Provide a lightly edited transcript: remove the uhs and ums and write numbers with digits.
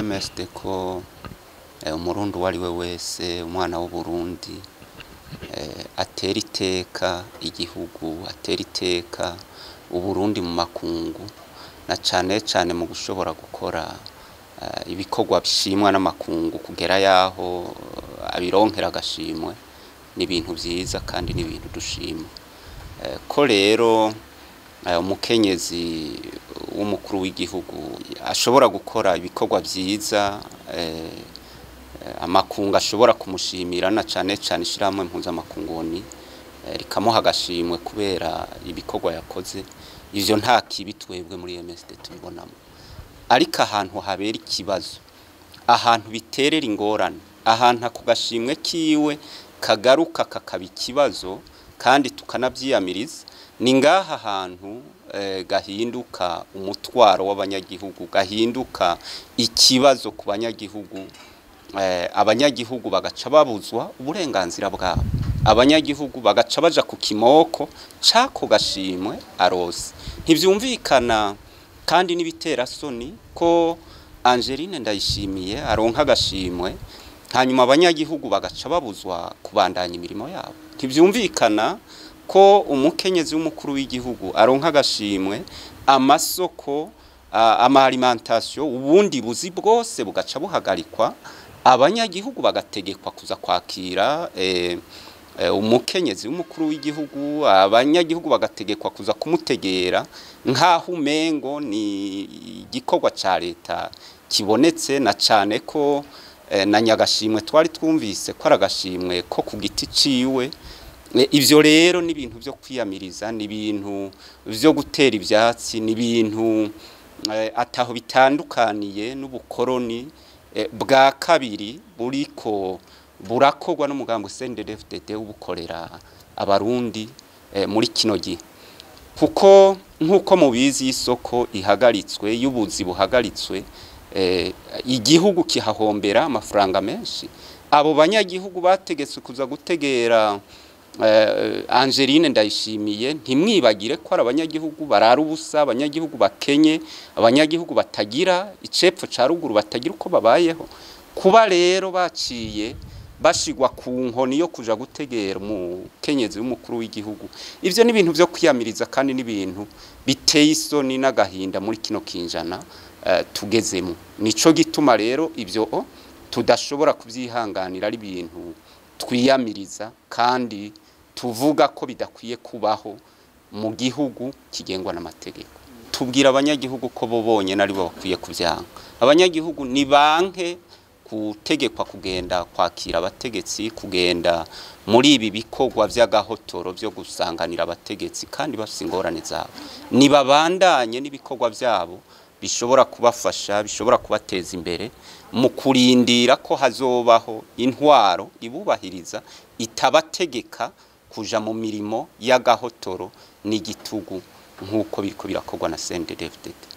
MSD ko umurundi wari we wese umwana w'u Burundi atera iteka igihugu, atera iteka Uburundi mu makungu, na cane mu gushobora gukora ibikorwa bishimwa n'amakungu kugera yaho abironkera agashimwe. Ni ibintu vyiza kandi ni ibintu dushima ko rero umukenyezi w'umukuru w'igihugu ashobora gukora ibikorwa vyiza, amakungu ashobora kumushimira, na cane ishiramwe mpuzamakunguni rikamuha agashimwe kubera ibikorwa yakoze. Ivyo nta kibi twebwe muri MSD tubibonamo, ariko ahantu habera ikibazo, ahantu biterera ingorane, ahantu ako gashimwe kiwe kagaruka kakaba ikibazo kandi tukanavyiyamiriza, ni ngaha hantu gahinduka umutwaro w'abanyagihugu, gahinduka ikibazo ku banyagihugu. Abanyagihugu bagaca babuzwa uburenganzira bwabo, abanyagihugu bagaca baja ku kimoko cako gashimwe arose. Ntivyumvikana kandi n'ibitera soni ko Angeline Ndayishimiye aronka agashimwe hanyuma abanyagihugu bagaca babuzwa kubandanya imirimo yabo. Ntivyumvikana ko umukenyezi w'umukuru w'igihugu aronka agashimwe, amasoko alimentation ubundi buzi bwose bugaca buhagarikwa, abanyagihugu bagategekwa kuza kwakira umukenyezi w'umukuru w'igihugu, abanyagihugu bagategekwa kuza kumutegera nkaho umengo ni igikorwa ca leta kibonetse, na cane ko na nyagashimwe twari twumvise ko aragashimwe ko ku giti ciwe. Ivyo rero ni ibintu vyo kwiyamiriza, ni ibintu vyo gutera ivyatsi, ni ibintu ataho bitandukaniye n'ubukoroni bwa kabiri buriko burakorwa n'umugambi CNDD-FDD ubukorera abarundi muri kino gihe. Kuko nkuko mubizi isoko ihagaritswe, y'ubuzi buhagaritswe, igihugu kihahombera amafaranga menshi. Abo banyagihugu bategetse kuza gutegera Angeline Ndayishimiye, ntimwibagire ko ari abanyagihugu barara ubusa, abanyagihugu bakenye, abanyagihugu batagira icepfo ca ruguru, batagira uko babayeho. Kuba rero baciye bashigwa ku nkoni yo kuja gutegera umukenyezi w'umukuru w'igihugu, ivyo ni ibintu vyo kwiyamiriza kandi ni ibintu biteye isoni n'agahinda muri kino kinjana tugezemo. Nico gituma rero ivyo tudashobora kuvyihanganira, ari ibintu twiyamiriza kandi tuvuga ko bidakwiye kubaho mu gihugu kigengwa n'amategeko. Tubwira abanyagihugu ko bo bonyene ari bo bakwiye kuvyanka. Abanyagihugu ni banke gutegekwa kugenda kwakira abategetsi, kugenda muri ibi bikorwa vy'agahotoro vyo gusanganira abategetsi kandi bafise ingorane zabo. Ni babandanye n'ibikorwa vyabo bishobora kubafasha, bishobora kubateza imbere mu kurindira ko hazobaho intwaro ibubahiriza, itabategeka kuja mu mirimo y'agahotoro n'igitugu nkuko biriko birakorwa na CNDD-FDD.